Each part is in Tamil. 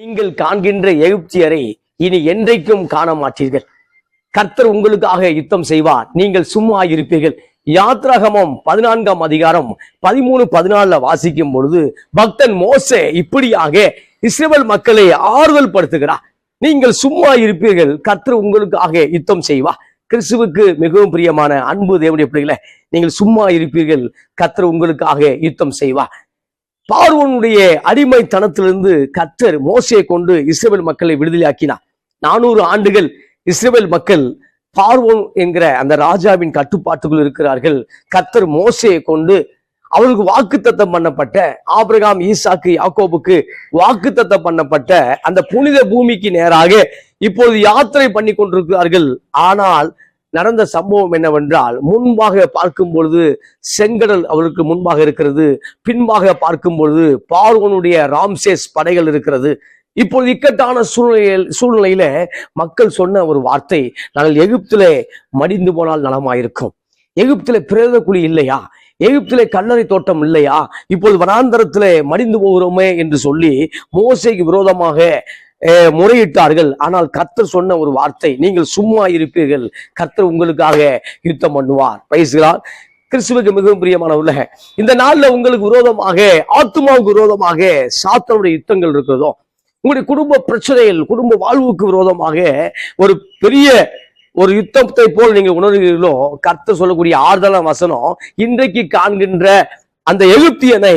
நீங்கள் காண்கின்ற எகிப்தியரை இனி என்றைக்கும் காண மாட்டீர்கள். கர்த்தர் உங்களுக்காக யுத்தம் செய்வார், நீங்கள் சும்மா இருப்பீர்கள். யாத்ராகமம் 14ஆம் அதிகாரம் 13-14 வாசிக்கும் பொழுது பக்தன் மோசே இப்படியாக இஸ்ரவேல் மக்களை ஆறுதல் படுத்துகிறார். நீங்கள் சும்மா இருப்பீர்கள், கர்த்தர் உங்களுக்காக யுத்தம் செய்வார். கிறிஸ்துவுக்கு மிகவும் பிரியமான அன்பு தேவனுடைய பிள்ளைகளே, நீங்கள் சும்மா இருப்பீர்கள், கர்த்தர் உங்களுக்காக யுத்தம் செய்வார். பார்வோனுடைய அடிமைத்தனத்திலிருந்து கர்த்தர் மோசையை கொண்டு இஸ்ரவேல் மக்களை விடுதலையாக்கினார். 400 ஆண்டுகள் இஸ்ரவேல் மக்கள் பார்வோன் என்கிற அந்த ராஜாவின் கட்டுப்பாட்டுக்குள் இருக்கிறார்கள். கர்த்தர் மோசையை கொண்டு அவருக்கு வாக்குத்தத்தம் பண்ணப்பட்ட ஆபிரகாம், ஈசாக்கு, யாக்கோபுக்கு வாக்குத்தத்தம் பண்ணப்பட்ட அந்த புனித பூமிக்கு நேராக இப்போது யாத்திரை பண்ணி கொண்டிருக்கிறார்கள். ஆனால் நடந்த சம்பவம் என்னவென்றால், முன்பாக பார்க்கும் பொழுது செங்கடல் அவருக்கு முன்பாக இருக்கிறது, பின்பாக பார்க்கும் பொழுது பார்வோனுடைய ராம்சேஸ் படைகள் இருக்கிறது. இப்பொழுது இக்கட்டான சூழ்நிலையில மக்கள் சொன்ன ஒரு வார்த்தை, நாங்கள் எகிப்திலே மடிந்து போனால் நலமாயிருக்கும். எகிப்திலே பிரேத குழி இல்லையா? எகிப்திலே கல்லறை தோட்டம் இல்லையா? இப்போது வனாந்தரத்திலே மடிந்து போகிறோமே என்று சொல்லி மோசேக்கு விரோதமாக முறையிட்டார்கள். ஆனால் கர்த்தர் சொன்ன ஒரு வார்த்தை, நீங்கள் சும்மா இருப்பீர்கள், கர்த்தர் உங்களுக்காக யுத்தம் பண்ணுவார். பேசுகிறார். கிறிஸ்துவுக்கு மிகவும் பிரியமானவர்களே, இந்த நாள்ல உங்களுக்கு விரோதமாக, ஆத்துமாவுக்கு விரோதமாக சாத்தானுடைய யுத்தங்கள் இருக்கிறதோ, உங்களுடைய குடும்ப பிரச்சனைகள், குடும்ப வாழ்வுக்கு விரோதமாக ஒரு பெரிய ஒரு யுத்தத்தை போல் நீங்க உணர்கிறீர்களோ, கர்த்தர் சொல்லக்கூடிய ஆறுதலான வசனம், இன்றைக்கு காண்கின்ற அந்த எகிப்தியனை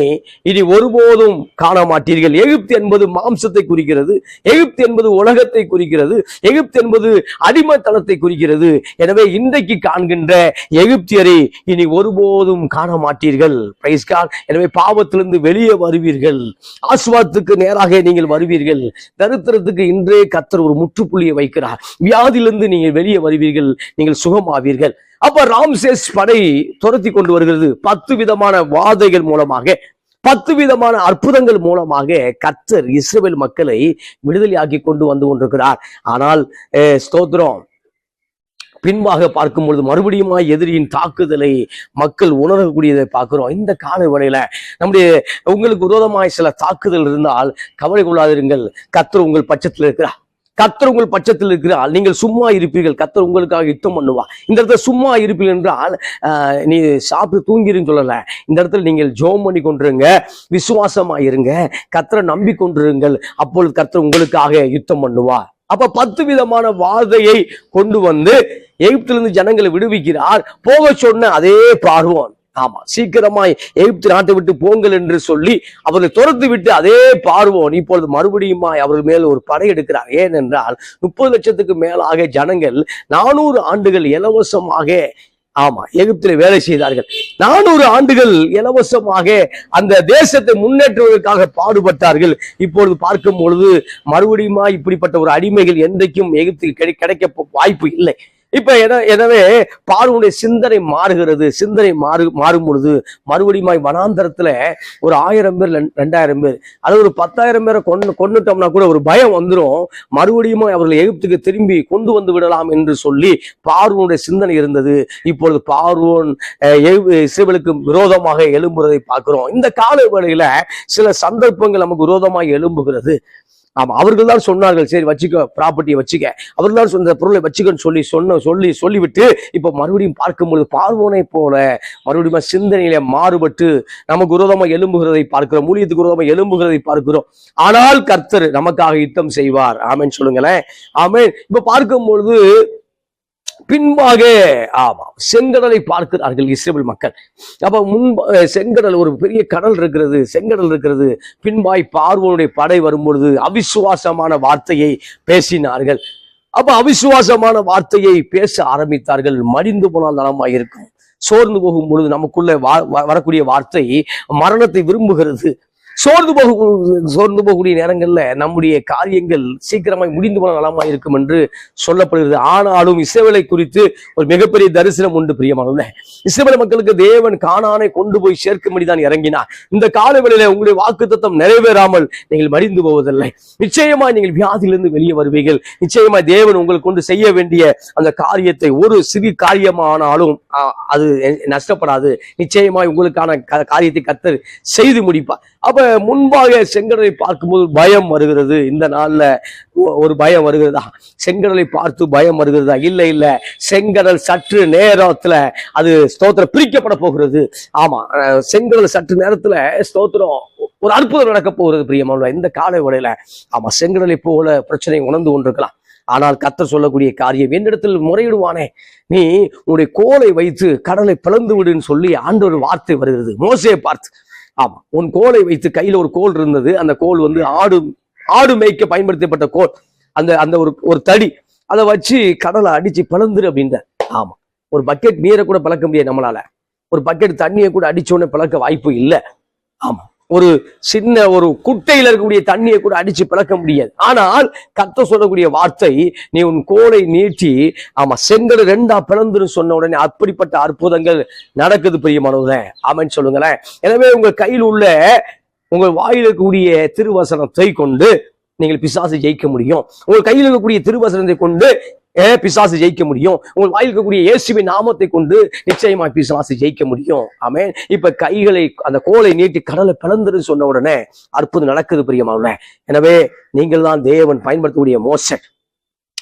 இனி ஒருபோதும் காண மாட்டீர்கள். எகிப்து என்பது மாம்சத்தை குறிக்கிறது, எகிப்து என்பது உலகத்தை குறிக்கிறது, எகிப்து என்பது அடிமைத்தனத்தை குறிக்கிறது. எனவே இன்றைக்கு காண்கின்ற எகிப்தியரை இனி ஒருபோதும் காண மாட்டீர்கள். Praise God. எனவே பாவத்திலிருந்து வெளியே வருவீர்கள், ஆசீர்வாதத்துக்கு நேராக நீங்கள் வருவீர்கள். தரித்திரத்துக்கு இன்றே கர்த்தர் ஒரு முற்றுப்புள்ளியை வைக்கிறார். வியாதியிலிருந்து நீங்கள் வெளியே வருவீர்கள், நீங்கள் சுகமாவீர்கள். அப்ப ராம்சேஸ் படை துரத்தி கொண்டு வருகிறது. 10 விதமான வாதைகள் மூலமாக, 10 விதமான அற்புதங்கள் மூலமாக கர்த்தர் இஸ்ரவேல் மக்களை விடுதலையாக்கி கொண்டு வந்து கொண்டிருக்கிறார். ஆனால் ஸ்தோத்திரம், பின்பாக பார்க்கும் பொழுது மறுபடியும் எதிரியின் தாக்குதலை மக்கள் உணரக்கூடியதை பார்க்கிறோம். இந்த கால வேளையில உங்களுக்கு விரோதமாய் சில தாக்குதல் இருந்தால் கவலை கொள்ளாதிருங்கள், கர்த்தர் உங்கள் பட்சத்தில் இருக்கிறார். கர்த்தர் உங்கள் பட்சத்தில் இருக்கிறால் நீங்கள் சும்மா இருப்பீர்கள், கர்த்தர் உங்களுக்காக யுத்தம் பண்ணுவா. இந்த இடத்துல சும்மா இருப்பீர்கள் என்றால் நீ சாப்பிட்டு தூங்கிருன்னு சொல்லல. இந்த இடத்துல நீங்கள் ஜெபம் பண்ணி கொண்டிருங்க, விசுவாசமா இருங்க, கர்த்தரை நம்பி கொண்டிருங்கள். அப்பொழுது கர்த்தர் உங்களுக்காக யுத்தம் பண்ணுவா. அப்ப 10 விதமான வாதையை கொண்டு வந்து எகிப்திலிருந்து ஜனங்களை விடுவிக்கிறார். போக சொன்ன அதே பார்வோன், ஆமா, சீக்கிரமாய் எகிப்து நாட்டை விட்டு போங்கள் என்று சொல்லி அவர்களை துரத்து விட்டு அதே பார்வோன் இப்பொழுது மறுபடியும் அவர்கள் மேல் ஒரு படை எடுக்கிறார். ஏனென்றால் 30 லட்சத்துக்கு மேலாக ஜனங்கள் 400 ஆண்டுகள் இலவசமாக, ஆமா, எகிப்திலே வேலை செய்தார்கள். 400 ஆண்டுகள் இலவசமாக அந்த தேசத்தை முன்னேற்றுவதற்காக பாடுபட்டார்கள். இப்பொழுது பார்க்கும் பொழுது மறுபடியும் இப்படிப்பட்ட ஒரு அடிமைகள் என்றைக்கும் எகிப்துக்கு கிடைக்க வாய்ப்பு இல்லை. இப்ப எனவே பார்வோனுடைய சிந்தனை மாறுகிறது. சிந்தனை மாறும் பொழுது மறுபடியும் வனாந்தரத்துல ஒரு 1000 பேர், 2000 பேர், அது ஒரு 10,000 பேரை கொண்டுட்டோம்னா கூட ஒரு பயம் வந்துடும். மறுபடியும் அவர்கள் எகிப்துக்கு திரும்பி கொண்டு வந்து விடலாம் என்று சொல்லி பார்வோனுடைய சிந்தனை இருந்தது. இப்பொழுது பார்வோன் இஸ்ரவேலுக்கு விரோதமாக எழும்புறதை பார்க்கிறோம். இந்த கால வேளையில சில சந்தர்ப்பங்கள் நமக்கு விரோதமாக எழும்புகிறது. ஆமா, அவர்கள் தான் சொன்னார்கள், சரி வச்சுக்க, ப்ராப்பர்ட்டியை வச்சுக்க, அவர்கள் தான் சொன்ன பொருளை வச்சுக்கன்னு சொல்லிவிட்டு இப்ப மறுபடியும் பார்க்கும்பொழுது பார்வோனை போல மறுபடியும் சிந்தனையில மாறுபட்டு நமக்கு விரோதமாக எழும்புகிறதை பார்க்கிறோம், ஊழியத்துக்கு விரோதமாக எழும்புகிறதை பார்க்கிறோம். ஆனால் கர்த்தர் நமக்காக யுத்தம் செய்வார். ஆமென் சொல்லுங்களேன். ஆமென். இப்ப பார்க்கும்பொழுது பின்பாக, ஆமா, செங்கடலை பார்க்கிறார்கள் இஸ்ரவேல் மக்கள். அப்ப செங்கடல், ஒரு பெரிய கடல் இருக்கிறது, செங்கடல் இருக்கிறது. பின்பாய் பார்வோனுடைய படை வரும்பொழுது அவிசுவாசமான வார்த்தையை பேசினார்கள். அப்ப அவிசுவாசமான வார்த்தையை பேச ஆரம்பித்தார்கள். மடிந்து போனால் நலமாயிருக்கும். சோர்ந்து போகும் பொழுது நமக்குள்ள வரக்கூடிய வார்த்தை மரணத்தை விரும்புகிறது. சோர்ந்து போகக்கூடிய நேரங்கள்ல நம்முடைய காரியங்கள் சீக்கிரமாய் முடிந்து போன நலமா இருக்கும் என்று சொல்லப்படுகிறது. ஆனாலும் இஸ்ரவேலை குறித்து ஒரு மிகப்பெரிய தரிசனம் உண்டு. பிரியமானவர்களே, இஸ்ரவேல் மக்களுக்கு தேவன் கானானை கொண்டு போய் சேர்க்கும்படிதான் இறங்கினார். இந்த காலவெளியில உங்களுடைய வாக்குத்தத்தம் நிறைவேறாமல் நீங்கள் மடிந்து போவதில்லை. நிச்சயமாய் நீங்கள் வியாதியிலிருந்து வெளியே வருவீர்கள். நிச்சயமாய் தேவன் உங்களுக்கு கொண்டு செய்ய வேண்டிய அந்த காரியத்தை, ஒரு சிறு காரியமானாலும் அது நஷ்டப்படாது. நிச்சயமாய் உங்களுக்கான காரியத்தை கர்த்தர் செய்து முடிப்பார். அப்ப முன்பாக செங்கடலை பார்க்கும்போது பயம் வருகிறது. இந்த நாள்ல ஒரு பயம் வருகிறதா? செங்கடலை பார்த்து பயம் வருகிறதா? இல்ல இல்ல, செங்கடல் சற்று நேரத்துல அது ஸ்தோத்திரம் பிரிக்கப்பட போகிறது. ஆமா, செங்கடல் சற்று நேரத்துல ஸ்தோத்திரம் ஒரு அற்புதம் நடக்க போகிறது பிரியமான இந்த காலை வேளையில. ஆமா, செங்கடலை போல பிரச்சனை உணர்ந்து கொண்டிருக்கலாம். ஆனால் கர்த்தர் சொல்லக்கூடிய காரியம், என்னிடத்தில் முறையிடுவானே, நீ உன்னுடைய கோலை வைத்து கடலை பிளந்து விடுன்னு சொல்லி ஆண்டவர் வார்த்தை வருகிறது மோசேயை பார்த்து. ஆமா, உன் கோலை வைத்து, கையில ஒரு கோல் இருந்தது, அந்த கோல் வந்து ஆடு மேய்க்க பயன்படுத்தப்பட்ட கோல், அந்த அந்த ஒரு தடி, அதை வச்சு கடலை அடிச்சு பிளந்துரு அப்படின்ற. ஆமா, ஒரு பக்கெட் நீரை கூட பிளக்க முடியாது நம்மளால, ஒரு பக்கெட் தண்ணியை கூட அடிச்சோடனே பிளக்க வாய்ப்பு இல்லை. ஆமா, ஒரு சின்ன ஒரு குட்டையில இருக்கக்கூடிய தண்ணியை கூட அடிச்சு பிளக்க முடியாது. ஆனால் கர்த்தர் சொல்லக்கூடிய வார்த்தை, நீ உன் கோலை நீட்டி ஆமா செங்கல் ரெண்டா பிளந்துன்னு சொன்ன உடனே அப்படிப்பட்ட அற்புதங்கள் நடக்குது பிரியமானவர்களே. ஆமென் சொல்லுங்களேன். எனவே உங்க கையில் உள்ள உங்கள் வாயில் இருக்கக்கூடிய திருவசனத்தை கொண்டு நீங்கள் பிசாசு ஜெயிக்க முடியும். உங்கள் கையில் இருக்கக்கூடிய திருவசனத்தை கொண்டு பிசாசு ஜெயிக்க முடியும். உங்கள் வாயில் இருக்கக்கூடிய இயேசுவின் நாமத்தை கொண்டு நிச்சயமா பிசாசு ஜெயிக்க முடியும். ஆமென். இப்ப கைகளை அந்த கோலை நீட்டி கடலை பிளந்துன்னு சொன்ன உடனே அற்புதம் நடக்குது பிரியமானவர்களே. எனவே நீங்கள் தான் தேவன் பயன்படுத்தக்கூடிய மோசே.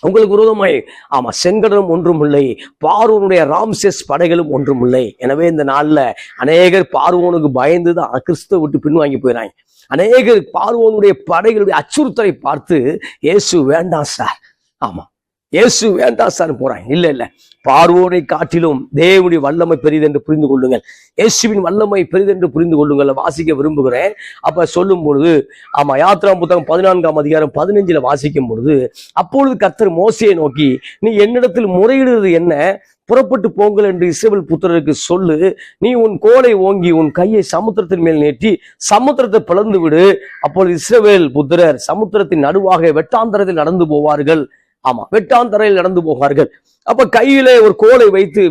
உங்களுக்கு விரோதமாய் ஆமா செங்கடலும் ஒன்றும் இல்லை, பார்வோனுடைய ராம்சேஸ் படைகளும் ஒன்றும் இல்லை. எனவே இந்த நாள்ல அநேகர் பார்வோனுக்கு பயந்துதான் கிறிஸ்துவை விட்டு பின்வாங்கி போயிறாங்க. அநேகர் பார்வோனுடைய படைகளுடைய அச்சுறுத்தலை பார்த்து இயேசு வேண்டாம் சார், ஆமா இயேசு வேண்டாம் சார் போறாங்க. இல்ல இல்ல, பார்வோனை காட்டிலும் தேவனுடைய வல்லமை பெரிதென்று புரிந்து கொள்ளுங்கள், இயேசுவின் வல்லமை பெரிதென்று புரிந்து கொள்ளுங்கள் வாசிக்க விரும்புகிறேன். அப்ப சொல்லும் பொழுது ஆமா யாத்ரா புத்தகம் 14ஆம் அதிகாரம் 15 வாசிக்கும் பொழுது, அப்பொழுது கர்த்தர் மோசேயை நோக்கி, நீ என்னிடத்தில் முறையிடுவது என்ன? புறப்பட்டு போங்கள் என்று இஸ்ரவேல் புத்திரருக்கு சொல்லு. நீ உன் கோலை ஓங்கி உன் கையை சமுத்திரத்தின் மேல் நீட்டி சமுத்திரத்தை பிளந்து விடு. அப்பொழுது இஸ்ரவேல் புத்திரர் சமுத்திரத்தின் நடுவாக வெட்டாந்தரத்தில் நடந்து போவார்கள். ஆமா, வெட்டாந்தரையில் நடந்து போவார்கள். அப்ப கையிலே ஒரு கோலை வைத்து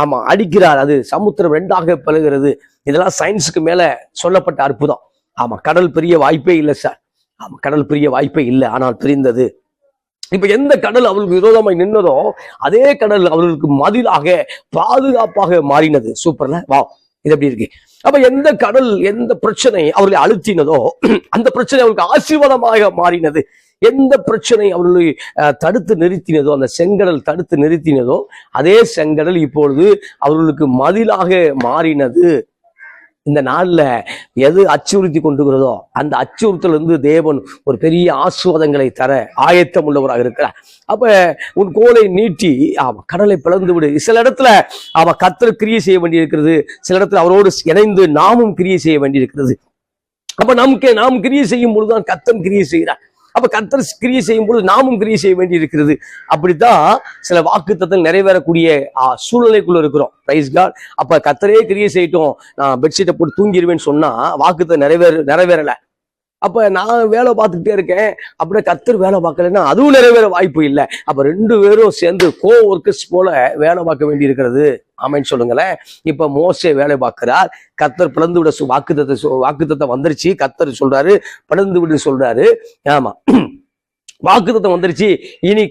ஆமா அடிக்கிறார், அது சமுத்திரம் ரெண்டாக பிளகிறது. இதெல்லாம் சயின்ஸுக்கு மேல சொல்லப்பட்ட அற்புதம். ஆமா, கடல் பெரிய வாய்ப்பே இல்லை சார். ஆமா, கடல் பெரிய வாய்ப்பே இல்லை, ஆனால் பிரிந்தது. இப்ப எந்த கடல் அவர்களுக்கு விரோதமாய் நின்னதோ அதே கடல் அவர்களுக்கு மதிலாக பாதுகாப்பாக மாறினது. சூப்பர்ல, வா, இது எப்படி இருக்கு? அப்ப எந்த கடல் எந்த பிரச்சனை அவர்களை அழுத்தினதோ அந்த பிரச்சனை அவர்களுக்கு ஆசீர்வாதமாக மாறினது. எந்த பிரச்சனை அவர்களை தடுத்து நிறுத்தினதோ, அந்த செங்கடல் தடுத்து நிறுத்தினதோ அதே செங்கடல் இப்பொழுது அவர்களுக்கு மதிலாக மாறினது. இந்த நாள்ல எது அச்சுறுத்தி கொண்டுகிறதோ அந்த அச்சுறுத்தல் இருந்து தேவன் ஒரு பெரிய ஆசீர்வாதங்களை தர ஆயத்தம் உள்ளவராக இருக்கிறார். அப்ப உன் கோலை நீட்டி கடலை பிளந்து விடு. சில இடத்துல கர்த்தர் கிரியை செய்ய வேண்டியிருக்கிறது, சில இடத்துல அவரோடு இணைந்து நாமும் கிரியை செய்ய வேண்டியிருக்கிறது. அப்ப நாம் கிரியை செய்யும் பொழுதுதான் கர்த்தர் கிரியை செய்கிறார். அப்ப கர்த்தர் கிரியை செய்யும் பொழுது நாமும் கிரியை செய்ய வேண்டி இருக்கிறது. அப்படித்தான் சில வாக்குத்தத்தங்கள் நிறைவேறக்கூடிய சூழ்நிலைக்குள்ள இருக்கிறோம். Praise God. அப்ப கர்த்தரே கிரியை செய்யட்டும், நான் பெட்ஷீட்டை போட்டு தூங்கிடுவேன்னு சொன்னா வாக்குத்தத்தம் நிறைவேறல. அப்ப நான் வேலை பார்த்துக்கிட்டே இருக்கேன், அப்படியே கர்த்தர் வேலை பார்க்கலன்னா அதுவும் நிறைவேற வாய்ப்பு இல்லை. அப்ப ரெண்டு பேரும் சேர்ந்து ஒர்க்கர்ஸ் போல வேலை பார்க்க வேண்டி இருக்கிறது. ஆமென் சொல்லுங்களேன். இப்ப மோசே வேலை பார்க்கிறார், கர்த்தர் பிளந்து விட வாக்குத்தத்தம் வந்துருச்சு. கர்த்தர் சொல்றாரு பிளந்து விடு சொல்றாரு. ஆமா, வாக்குத்தத்தம் வந்துருச்சு. இனி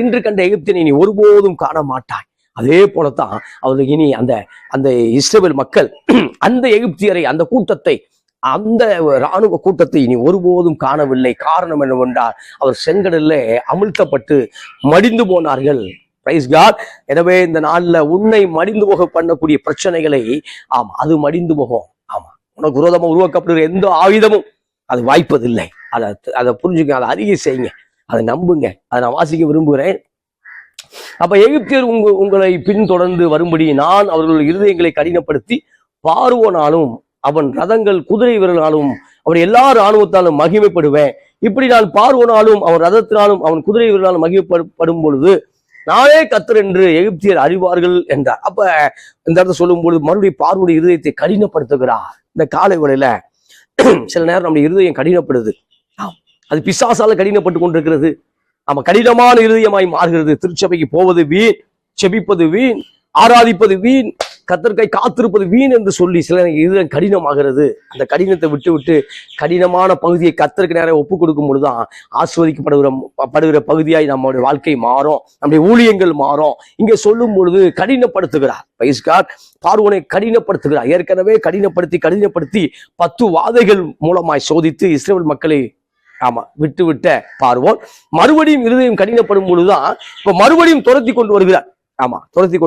இன்று கண்ட எகிப்தியனை நீ ஒருபோதும் காண மாட்டாய். அதே போலத்தான் அவர்கள் இனி அந்த இஸ்ரவேல் மக்கள் அந்த எகிப்தியரை, அந்த கூட்டத்தை, அந்த இராணுவ கூட்டத்தை இனி ஒருபோதும் காணவில்லை. காரணம் என்னவென்றால் அவர் செங்கடல்ல அமிழ்த்தப்பட்டு மடிந்து போனார்கள். Praise God. எனவே இந்த நாள்ல உன்னை மடிந்து போக பண்ணக்கூடிய பிரச்சனைகளை அது மடிந்து போகும். ஆமா, உனக்கு விரோதமா உருவாக்கப்படுகிற எந்த ஆயுதமும் அது வாய்ப்பதில்லை. அதை புரிஞ்சுக்க, அதை அறிக்கை செய்யுங்க, அதை நம்புங்க. அதை நான் வாசிக்க விரும்புகிறேன். அப்ப எகிப்தியர் உங்களை பின்தொடர்ந்து வரும்படி நான் அவர்கள் இருதயங்களை கடினப்படுத்தி பார்வோனாலும் அவன் ரதங்கள் குதிரை வீரனாலும் அவன் எல்லா இராணுவத்தாலும் மகிமைப்படுவேன். இப்படி நான் பார்வோனாலும் அவன் ரதத்தினாலும் அவன் குதிரை வீரனாலும் மகிமைப்படும் பொழுது நானே கர்த்தர் என்று எகிப்தியர் அறிவார்கள் என்றார். அப்ப இந்த இடத்துல சொல்லும் பொழுது மறுபடியும் பார்வோனுடைய இருதயத்தை கடினப்படுத்துகிறார். இந்த காலை வேளையில சில நேரம் நம்முடைய இருதயம் கடினப்படுது. அது பிசாசால கடினப்பட்டு கொண்டிருக்கிறது. கடினமான இருதயமாய் மாறுகிறது. திருச்சபைக்கு போவது வீண், செபிப்பது வீண், ஆராதிப்பது வீண், கத்தருக்காய் காத்திருப்பது வீண் என்று சொல்லி சில இது கடினமாகிறது. அந்த கடினத்தை விட்டு விட்டு கடினமான பகுதியை கத்தருக்கு நேரம் ஒப்பு கொடுக்கும் பொழுதுதான் ஆசீர்வதிக்கப்படுகிற பகுதியாய் நம்மளுடைய வாழ்க்கை மாறும், நம்முடைய ஊழியங்கள் மாறும். இங்கே சொல்லும் பொழுது கடினப்படுத்துகிறார். Price God. பார்வோனை கடினப்படுத்துகிறார். ஏற்கனவே கடினப்படுத்தி 10 வாதைகள் மூலமாய் சோதித்து இஸ்ரவேல் மக்களை விட்டு பார்வோன் மறுபடியும் இருதயம் கடினப்படும் பொழுதுதான் இப்ப மறுபடியும் துரத்தி கொண்டு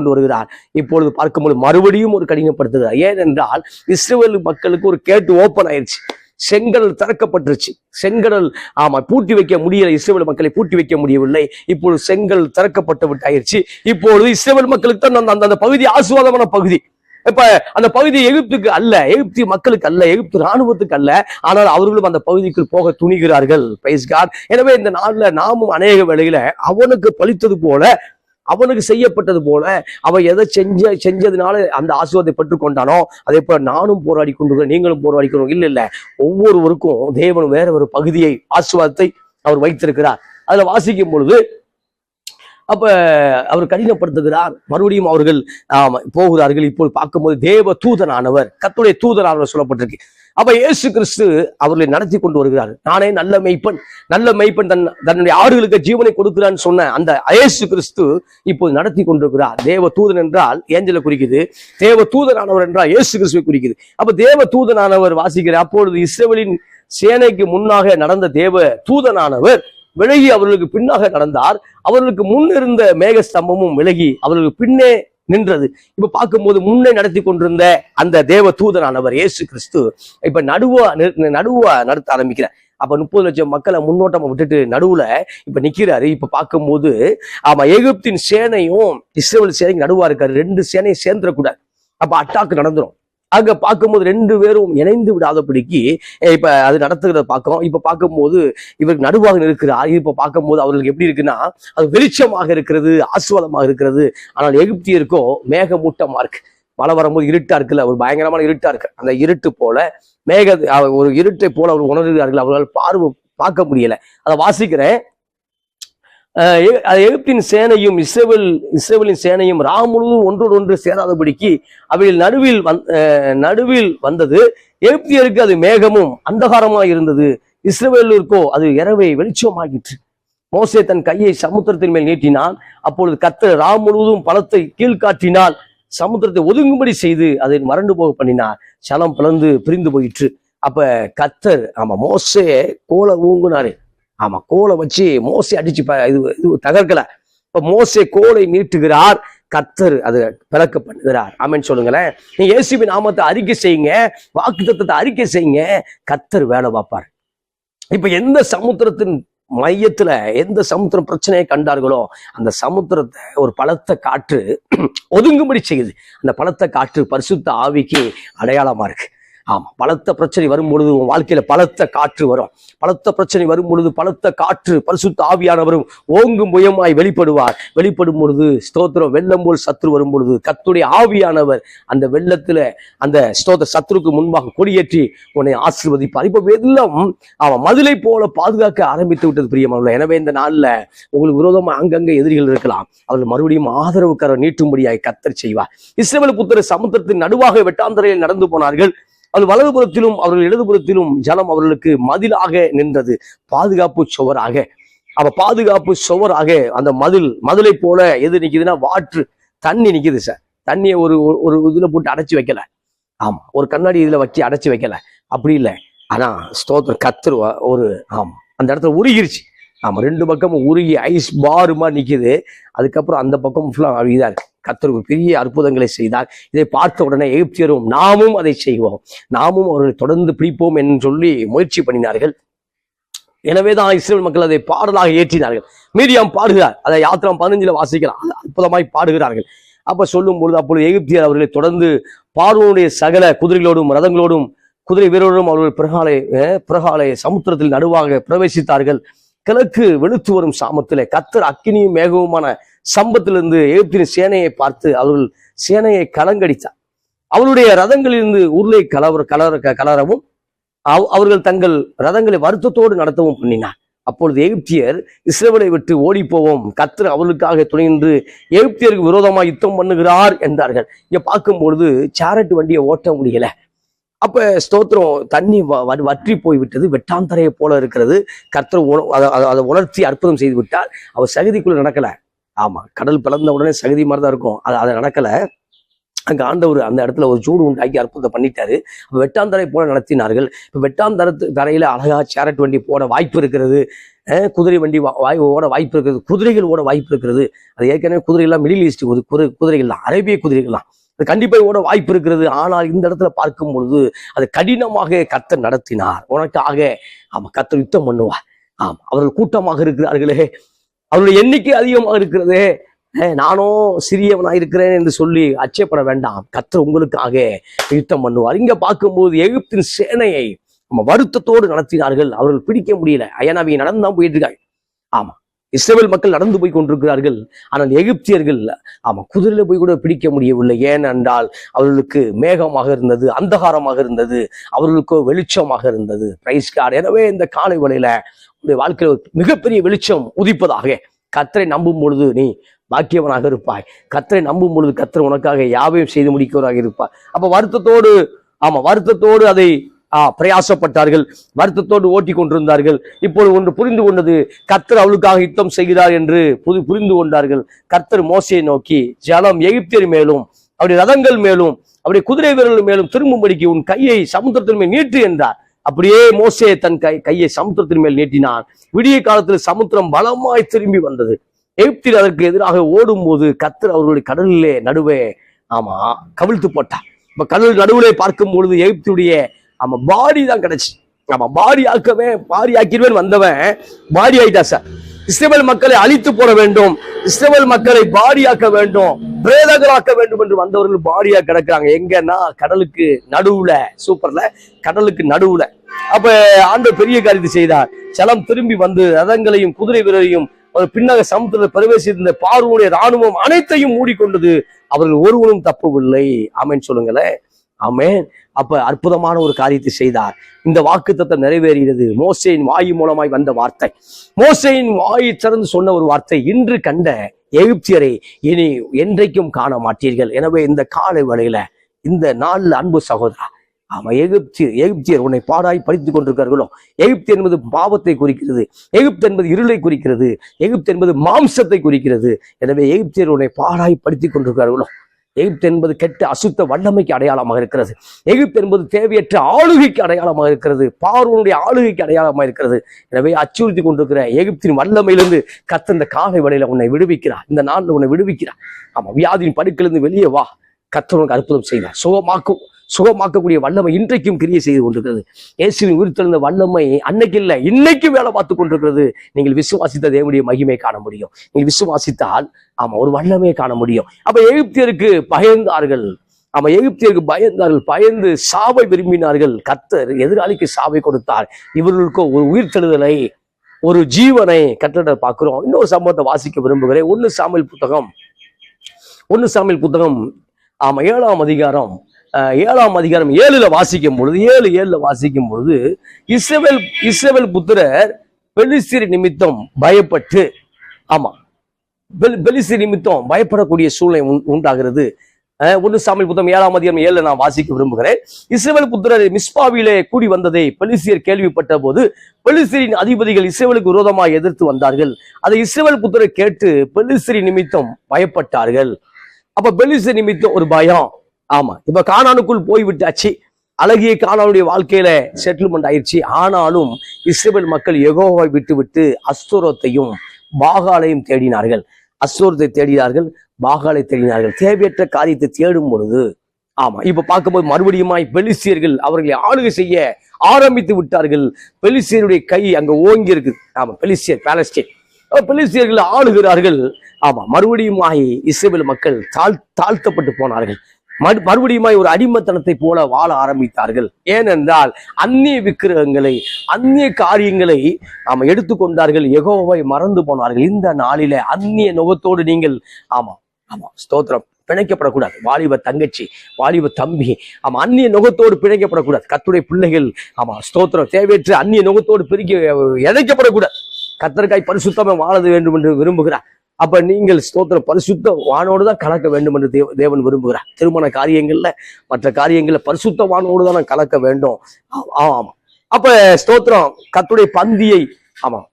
வருகிறார். இப்பொழுது பார்க்கும்போது மறுபடியும் ஒரு கடினப்படுத்துகிறார். ஏனென்றால் இஸ்ரவேல் மக்களுக்கு ஒரு கேட்டு ஓப்பன் ஆயிடுச்சு. செங்கடல் திறக்கப்பட்டுருச்சு. செங்கடல் பூட்டி வைக்க முடியல. இஸ்ரவேல் மக்களை பூட்டி வைக்க முடியவில்லை. இப்பொழுது செங்கல் திறக்கப்பட்டு விட்டாயிருச்சு. இப்பொழுது இஸ்ரவேல் மக்களுக்கு தான் அந்த பகுதி ஆசீர்வாதமான பகுதி. இப்ப அந்த பகுதி எகிப்துக்கு அல்ல, எகிப்து மக்களுக்கு அல்ல, எகிப்து ராணுவத்துக்கு அல்ல. ஆனால் அவர்களும் அந்த பகுதிக்குள் போக துணிகிறார்கள். Price God. எனவே இந்த நாள்ல நாமும் அநேக வேளையில அவனுக்கு பலித்தது போல, அவனுக்கு செய்யப்பட்டது போல, அவன் எதை செஞ்சதுனால அந்த ஆசீர்வாதத்தை பெற்றுக் கொண்டானோ அதே போல நானும் போராடி கொண்டு நீங்களும் போராடி கொண்டு இல்ல. ஒவ்வொருவருக்கும் தேவன் வேற ஒரு பகுதியை ஆசீர்வாதத்தை அவர் வைத்திருக்கிறார். அதுல வாசிக்கும் பொழுது அப்ப அவர் கடினப்படுத்துகிறார். மறுபடியும் அவர்கள் போகிறார்கள். இப்போது பார்க்கும்போது தேவ தூதனானவர், கர்த்தருடைய தூதனானவர் சொல்லப்பட்டிருக்கு. அப்ப இயேசு கிறிஸ்து அவர்களை நடத்தி கொண்டு வருகிறார். நானே நல்ல மெய்ப்பன் தன்னுடைய ஆடுகளுக்கு ஜீவனை கொடுக்கிறான்னு சொன்ன அந்த இயேசு கிறிஸ்து இப்போது நடத்தி கொண்டிருக்கிறார். தேவ தூதன் என்றால் ஏஞ்சலை குறிக்குது, தேவ தூதனானவர் என்றால் இயேசு கிறிஸ்துவை குறிக்குது. அப்ப தேவ தூதனானவர் வாசிக்கிறார். அப்பொழுது இஸ்ரவேலின் சேனைக்கு முன்னாக நடந்த தேவ தூதனானவர் விலகி அவர்களுக்கு பின்னாக நடந்தார். அவர்களுக்கு முன் இருந்த மேக ஸ்தம்பமும் விலகி அவர்களுக்கு பின்னே நின்றது. இப்ப பார்க்கும்போது முன்னே நடத்தி கொண்டிருந்த அந்த தேவ தூதனானவர் இயேசு கிறிஸ்து இப்ப நடுவா நடத்த ஆரம்பிக்கிறார். அப்ப 30 லட்சம் மக்களை முன்னோட்டமா விட்டுட்டு நடுவுல இப்ப நிக்கிறாரு. இப்ப பார்க்கும்போது எகிப்தின் சேனையும் இஸ்ரவேல் சேனையும் நடுவா இருக்காரு. 2 சேனையும் சேர்ந்துடக்கூடாது. அப்ப அட்டாக்கு நடந்துரும். அங்க பார்க்கும்போது 2 பேரும் இணைந்து விடாதபடிக்கு இப்ப அது நடத்துகிறத பார்க்கிறோம். இப்ப பார்க்கும்போது இவருக்கு நடுவாக இருக்கிறார். இப்ப பார்க்கும்போது அவர்களுக்கு எப்படி இருக்குன்னா அது வெளிச்சமாக இருக்கிறது, ஆசீர்வாதமாக இருக்கிறது. ஆனால் எகிப்தியருக்கோ மேகமூட்டமா இருக்கு. மழை வரும்போது இருட்டா இருக்குல்ல, ஒரு பயங்கரமான இருட்டா இருக்கு. அந்த இருட்டு போல ஒரு இருட்டை போல அவர் உணர்கிறார்கள். அவர்களால் பார்க்க முடியல. அதை வாசிக்கிறேன். எகிப்தின் சேனையும் இஸ்ரவேலின் சேனையும் முழுவதும் ஒன்றோடு ஒன்று சேராதபடிக்கு அவையில் நடுவில் வந்தது. எகிப்தியருக்கு அது மேகமும் அந்தகாரமாய் இருந்தது, இஸ்ரவேலருக்கோ அது இரவை வெளிச்சமாகிற்று. மோசே தன் கையை சமுத்திரத்தின் மேல் நீட்டினான். அப்பொழுது கர்த்தர் முழுவதும் பலத்தை கீழ்காட்டினால் சமுத்திரத்தை ஒதுங்கும்படி செய்து அதை மறண்டு போக பண்ணினார். சலம் பிளந்து பிரிந்து போயிற்று. அப்ப கர்த்தர் மோசே கோலை ஊங்குனாரு. கோலை வச்சு மோசே அடிச்சு இது தகர்க்கல. இப்ப மோசே கோலை நீட்டுகிறார், கர்த்தர் அது பிளக்க பண்ணுகிறார். ஆமென் சொல்லுங்களேன். நீ இயேசுவின் நாமத்தை அறிக்கை செய்யுங்க, வாக்குத்தத்தத்தை அறிக்கை செய்யுங்க, கர்த்தர் வேலை பார்ப்பார். இப்ப எந்த சமுத்திரத்தின் மையத்துல எந்த சமுத்திரம் பிரச்சனையை கண்டார்களோ அந்த சமுத்திரத்தை ஒரு பலத்த காற்று ஒதுங்கும்படி செய்யுது. அந்த பலத்த காற்று பரிசுத்த ஆவிக்கு அடையாளமா இருக்கு. பலத்த பிரச்சனை வரும் பொழுது உன் வாழ்க்கையில பலத்த காற்று வரும். பலத்த பிரச்சனை வரும் பொழுது பலத்த காற்று பரிசுத்த ஆவியானவரும் ஓங்கும் புயமாய் வெளிப்படும் பொழுது ஸ்தோத்திரம். வெள்ளம் போல் சத்ரு வரும் பொழுது கர்த்தருடைய ஆவியானவர் அந்த வெள்ளத்துல அந்த ஸ்தோத்திர சத்ருக்கு முன்பாக கொடியேற்றி உன்னை ஆசீர்வதிப்பார். இப்ப வெள்ளம் மதிலை போல பாதுகாக்க ஆரம்பித்து விட்டது பிரியமானவர்களே. எனவே இந்த நாள்ல உங்களுக்கு விரோதமா அங்கங்க எதிரிகள் இருக்கலாம். அவர்கள் மறுபடியும் ஆதரவுக்காரர் நீட்டும்படியாய் கர்த்தர் செய்வார். இஸ்ரவேல் புத்திரர் சமுத்திரத்தின் நடுவாக வெட்டாந்தரையில் நடந்து போனார்கள். அது வலதுபுறத்திலும் அவர்கள் இடதுபுறத்திலும் ஜலம் அவர்களுக்கு மதிலாக நின்றது, பாதுகாப்பு சுவராக. பாதுகாப்பு சுவராக அந்த மதிலை போல எது நிக்குதுன்னா தண்ணி நிக்குது சார். தண்ணியை ஒரு இதுல போட்டு அடைச்சி வைக்கல. ஒரு கண்ணாடி இதுல வச்சு அடைச்சி வைக்கல, அப்படி இல்லை. ஆனா ஸ்தோத்திரம் கர்த்தர் அந்த இடத்துல உருகிருச்சு. 2 பக்கமும் உருகி ஐஸ் பாருமா நிக்குது. அதுக்கப்புறம் அந்த பக்கம் ஃபுல்லா இதா இருக்கு. கர்த்தர் பெரிய அற்புதங்களை செய்தார். இதை பார்த்த உடனே எகிப்தியரும் நாமும் அதை செய்வோம், நாமும் அவர்களை தொடர்ந்து பிடிப்போம் என்று சொல்லி முயற்சி பண்ணினார்கள். எனவேதான் இஸ்ரவேல் மக்கள் அதை பாடலாக ஏற்றினார்கள். மீரியாம் பாடுகிறார். அதை யாத்திரம் 15 வாசிக்கலாம். அற்புதமாய் பாடுகிறார்கள். அப்ப சொல்லும் பொழுது அப்பொழுது எகிப்தியர் அவர்களை தொடர்ந்து பார்வோனுடைய சகல குதிரைகளோடும் ரதங்களோடும் குதிரை வீரரோடும் அவர்கள் பிறகாலை சமுத்திரத்தில் நடுவாக பிரவேசித்தார்கள். கிழக்கு வெளுத்து வரும் சாமத்திலே கர்த்தர் அக்கினியும் மேகவுமான சம்பத்திலிருந்து எகிப்தின் சேனையை பார்த்து அவர்கள் சேனையை கலங்கடித்தார். அவருடைய ரதங்களிலிருந்து உருளை கலரவும் அவர்கள் தங்கள் ரதங்களை வருத்தத்தோடு நடத்தவும் பண்ணினார். அப்பொழுது எகிப்தியர் இஸ்ரவேலை விட்டு ஓடி போவோம், கர்த்தர் அவர்களுக்காக துணைந்து எகிப்தியருக்கு விரோதமாக யுத்தம் பண்ணுகிறார் என்றார்கள். இங்க பார்க்கும்பொழுது சேரட் வண்டியை ஓட்ட முடியல. அப்ப ஸ்தோத்திரம், தண்ணி வற்றி போய்விட்டது, வெட்டாந்தரையை போல இருக்கிறது. கர்த்தர் அதை உணர்த்தி அற்புதம் செய்து விட்டார். அவர் சகதிக்குள்ள நடக்கல. ஆமா, கடல் பிளந்த உடனே சகதி மாதிரிதான் இருக்கும். அதை நடக்கல. அங்க ஆண்டவர் அந்த இடத்துல ஒரு சூடு உண்டாக்கி அற்புதம் பண்ணிட்டாரு. வெட்டாந்தரை போல நடத்தினார்கள். இப்ப தரையில அழகா சேரட் வண்டி போட வாய்ப்பு இருக்கிறது, குதிரை வண்டி ஓட வாய்ப்பு இருக்கிறது, குதிரைகள் ஓட வாய்ப்பு இருக்கிறது. அது ஏற்கனவே குதிரைகள்லாம் மிடில் ஈஸ்ட் குதிரைகள் தான், அரேபிய குதிரைகள் தான். அது கண்டிப்பாக ஓட வாய்ப்பு இருக்கிறது. ஆனால் இந்த இடத்துல பார்க்கும் பொழுது அது கடினமாக கர்த்தர் நடத்தினார். உனக்காக ஆமா கர்த்தர் யுத்தம் பண்ணுவார். ஆமா, அவர்கள் கூட்டமாக இருக்கிறார்களே, அவருடைய எண்ணிக்கை அதிகமாக இருக்கிறதே, நானும் சிறியவனா இருக்கிறேன் என்று சொல்லி அச்சப்பட வேண்டாம். கர்த்தர் உங்களுக்காக யுத்தம் பண்ணுவார். இங்க பார்க்கும்போது எகிப்தின் சேனையை நம்ம வருத்தத்தோடு நடத்தினார்கள். அவர்கள் பிடிக்க முடியல. அயனாவை நடந்துதான் போயிட்டு இருக்காங்க. ஆமா, இஸ்ரவேல் மக்கள் நடந்து போய் கொண்டிருக்கிறார்கள். ஆனால் எகிப்தியர்கள் ஆமா குதிரையில போய் கூட பிடிக்க முடியவில்லை. ஏனென்றால் அவர்களுக்கு மேகமாக இருந்தது, அந்தகாரமாக இருந்தது, அவர்களுக்கோ வெளிச்சமாக இருந்தது. Praise God. எனவே இந்த காலை வேளையில உடைய வாழ்க்கையில் மிகப்பெரிய வெளிச்சம் உதிப்பதாக. கர்த்தரை நம்பும் பொழுது நீ பாக்கியவனாக இருப்பாய். கர்த்தரை நம்பும் பொழுது கர்த்தர் உனக்காக யாவையும் செய்து முடிக்கிறவராக இருப்பார். அப்ப வருத்தத்தோடு அதை பிரயாசப்பட்டார்கள், வருத்தத்தோடு ஓட்டி கொண்டிருந்தார்கள். இப்பொழுது ஒன்று புரிந்து கொண்டது, கர்த்தர் அவளுக்காக யுத்தம் செய்கிறார் என்று புரிந்து கொண்டார்கள். கர்த்தர் மோசையை நோக்கி, ஜலம் எகிப்தியர் மேலும் அவருடைய ரதங்கள் மேலும் அவருடைய குதிரை வீரர்கள் மேலும் திரும்பும்படிக்கு உன் கையை சமுத்திரத்தின் மேல் நீட்டு என்றார். அப்படியே மோசே தன் கையை சமுத்திரத்தின் மேல் நீட்டினான். விடிய காலத்தில் சமுத்திரம் பலமாய் திரும்பி வந்தது. எகிப்தியர் அதற்கு எதிராக ஓடும் போது கர்த்தர் அவர்களுடைய கடலிலே நடுவே கவிழ்த்து போட்டார். இப்ப கடல் நடுவிலே பார்க்கும் பொழுது எகிப்தியுடைய பாடி தான் கிடைச்சு. பாடி ஆக்கிடுவேன் வந்தவன் பாடி ஆயிட்டா சார். இஸ்ரவேல் மக்களை அழித்து போட வேண்டும், இஸ்ரவேல் மக்களை பாடியாக்க வேண்டும், பிரேதகராக்க வேண்டும் என்று வந்தவர்கள் பாடியா கிடக்குறாங்க. எங்கன்னா கடலுக்கு நடுவுல. சூப்பர்ல, கடலுக்கு நடுவுல. அப்ப ஆண்டவர் பெரிய காரியத்தை செய்தார். சலம் திரும்பி வந்து ரதங்களையும் குதிரை வீரரையும் பின்னாக சமுத்திரத்தில் பிரவேசித்த பார்வோனுடைய ராணுவம் அனைத்தையும் மூடிக்கொண்டது. அவர்கள் ஒருவரும் தப்பவில்லை. ஆமென் சொல்லுங்களேன். ஆமென். அப்ப அற்புதமான ஒரு காரியத்தை செய்தார். இந்த வாக்குத்தத்தம் நிறைவேறியது. மோசேயின் வாயு மூலமாய் வந்த வார்த்தை, மோசேயின் வாயை திறந்து சொன்ன ஒரு வார்த்தை, இன்று கண்ட எகிப்தியரை இனி என்றைக்கும் காண மாட்டீர்கள். எனவே இந்த காலை வேளையில இந்த நாள் அன்பு சகோதரா, எகிப்தியர் உன்னை பாடாய் படித்துக் கொண்டிருக்கிறார்களோ, எகிப்து என்பது பாவத்தை குறிக்கிறது, எகிப்து என்பது இருளை குறிக்கிறது, எகிப்து என்பது மாம்சத்தை குறிக்கிறது. எனவே எகிப்தியர் உன்னை பாடாய் படித்துக் கொண்டிருக்கிறார்களோ, எகிப்து என்பது கெட்ட அசுத்த வல்லமைக்கு அடையாளமாக இருக்கிறது. எகிப்து என்பது தேவையற்ற ஆளுகைக்கு அடையாளமாக இருக்கிறது, பார்வோனுடைய ஆளுகைக்கு அடையாளமாக இருக்கிறது. எனவே அச்சுறுத்தி கொண்டிருக்கிற எகிப்தின் வல்லமையிலிருந்து கர்த்தர் இந்த காலை வேளையில உன்னை விடுவிக்கிறார். இந்த நாளில் உன்னை விடுவிக்கிறார். வியாதியின் படுக்கிலிருந்து வெளியே வா. கர்த்தர் உனக்கு அற்புதம் செய்வார். சுகமாக்கக்கூடிய வல்லமை இன்றைக்கும் கிரியை செய்து கொண்டிருக்கிறது. இயேசுவின் உயிர்த்தெழுந்த வல்லமை அன்னைக்கு இல்லை, இன்னைக்கு வேலை பார்த்து கொண்டிருக்கிறது. நீங்கள் விசுவாசித்த தேவனுடைய மகிமை காண முடியும். நீங்கள் விசுவாசித்தால் ஒரு வல்லமையை காண முடியும். அப்ப எகிப்தியருக்கு பயந்தார்கள். எகிப்தியருக்கு பயந்து சாவை விரும்பினார்கள். கர்த்தர் எதிராளிக்கு சாவை கொடுத்தார். இவர்களுக்கு ஒரு உயிர்த்தெழுதலை, ஒரு ஜீவனை கர்த்தரை பார்க்கிறோம். இன்னொரு சம்பவத்தை வாசிக்க விரும்புகிறேன். 1 சாமுவேல் புத்தகம் 7ஆம் அதிகாரம் 7ல வாசிக்கும் பொழுது 7:7 வாசிக்கும் பொழுது இஸ்ரவேல் புத்திரர் பெலிஸ்தீர் நிமித்தம் பயப்பட்டு பெலிஸ்தீர் நிமித்தம் பயப்படக்கூடிய சூழ்நிலை உண்டாகிறது. 1 சாமுவேல் புத்தகம் 7ஆம் அதிகாரம் 7 நான் வாசிக்க விரும்புகிறேன். இஸ்ரவேல் புத்திரர் மிஸ்பாவிலே கூடி வந்ததை பெலிஸ்தியர் கேள்விப்பட்ட போது பெலிஸ்தீரின் அதிபதிகள் இஸ்ரவேலுக்கு விரோதமாக எதிர்த்து வந்தார்கள். அதை இஸ்ரவேல் புத்திரர் கேட்டு பெலிஸ்தீர் நிமித்தம் பயப்பட்டார்கள். அப்ப பெலிஸ்தீர் நிமித்தம் ஒரு பயம். இப்ப கானானுக்குள் போய்விட்டாச்சு. அழகிய கானானுடைய வாழ்க்கையில செட்டில்மெண்ட் ஆயிடுச்சு. ஆனாலும் இஸ்ரவேல் மக்கள் யெகோவாவை விட்டு அஸ்தோரத்தையும் பாகாலையும் தேடினார்கள். அஸ்தோரத்தை தேடினார்கள், பாகாலை தேடினார்கள். தேவையற்ற காரியத்தை தேடும் பொழுது இப்ப பார்க்கும்போது மறுபடியுமாய் பெலிஸ்தியர்கள் அவர்களை ஆளுகை செய்ய ஆரம்பித்து விட்டார்கள். பெலிஸ்தியருடைய கை அங்க ஓங்கி இருக்கு. பெலிஸ்தியர் பெலிஸ்தியர்கள் ஆளுகிறார்கள். மறுபடியுமாய் இஸ்ரவேல் மக்கள் தாழ்த்தப்பட்டு போனார்கள். மறுபடியுமாய் ஒரு அடிமத்தனத்தை போல வாழ ஆரம்பித்தார்கள். ஏனென்றால் அந்நிய விக்கிரகங்களை, அந்நிய காரியங்களை எடுத்துக்கொண்டார்கள். யெகோவாவை மறந்து போனார்கள். இந்த நாளில அந்நிய நுகத்தோடு நீங்கள் ஸ்தோத்திரம் பிணைக்கப்படக்கூடாது. வாலிப தங்கச்சி, வாலிப தம்பி, அந்நிய நுகத்தோடு பிணைக்கப்படக்கூடாது. கர்த்தருடைய பிள்ளைகள் ஸ்தோத்திரம் தேவையற்ற அந்நிய நுகத்தோடு இணைக்கப்படக்கூடாது. கர்த்தருக்காய் பரிசுத்தமா வாழ வேண்டும் என்று விரும்புகிறார். அப்ப நீங்கள் ஸ்தோத்திர பரிசுத்த வானோடு தான் கலக்க வேண்டும் என்று தேவன் விரும்புகிறார். திருமண காரியங்கள்ல மற்ற காரியங்கள்ல பரிசுத்த வானோடு தான் கலக்க வேண்டும். ஆமா. அப்ப ஸ்தோத்திரம் கர்த்தருடைய பந்தியை